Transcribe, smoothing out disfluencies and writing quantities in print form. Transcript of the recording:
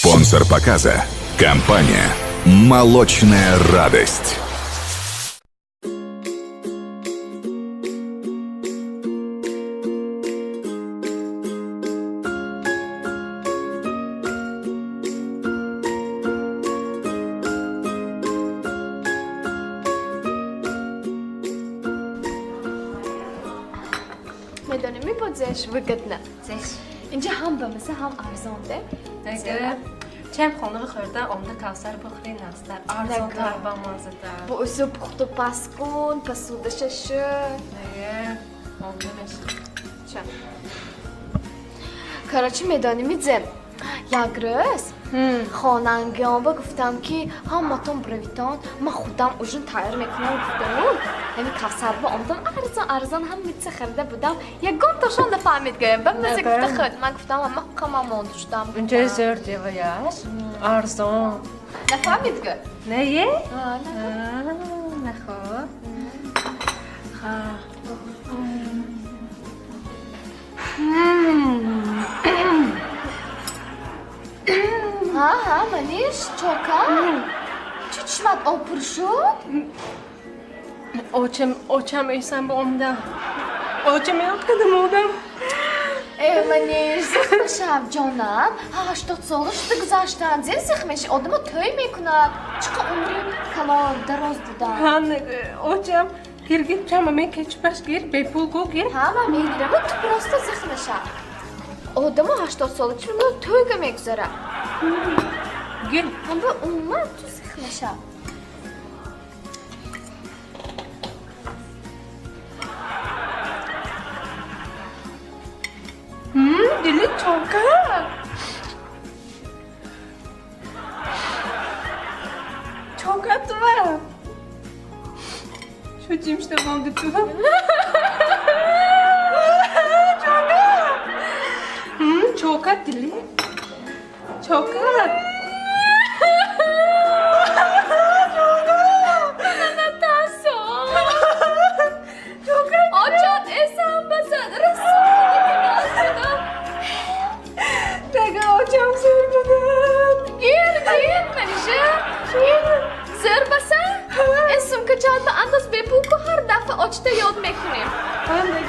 Спонсор показа – компания «Молочная радость». میدانی میپذیرش وقتنا Zeş. اینجا هم بمسه هم ارزانده Nəgər? Çəm xonluğu xırda onda kavsar buxri naslar. Arzon Nəgər? tarbamazda. bu usu puxtu paskun pasuda şaşı Nəgər? Onda məş. çam کراچی میدانی میدزم یاگرس خاننگیان با گفتم که همتون برویتان من خودم اوجون تایر میکنم گفتمون یعنی کفسر با آمدم ارزان هم میتسه خرده بودم یک گون تاشان da فهمید گویم ben مثل گفته خود من گفتم ama kamam olmuştum Gözür devayaş. Arzon. ne فهمید گو Nəyi? ne Nə xoş. Ha. ha maniş çoka çiçmat opurşut Oçam eysən bu onda. Oçam yapmadım oğlum. maniş zıxmışam canım ha что солышты гзаштан зен зыхмеш odama töy mekunat çıka umri kalor daroz budam Han oçam girgit çama men keçbaş gir bepul go gir. ha ben megiram tu просто zıxmışam odama 80 solı için bu töy gömek üzere Gir. ama umma tu zıxmışam Dili çok ha. Çok atı var. Şu cimşte bandı tu. Çok ha. Çok at dili. Çok at. taso çok açat esen basan resim Peki hocam sürmeden. gir manişe zır basan اسم که چند انداز به پوکو هر دفعه آچته یاد میکنیم Ben de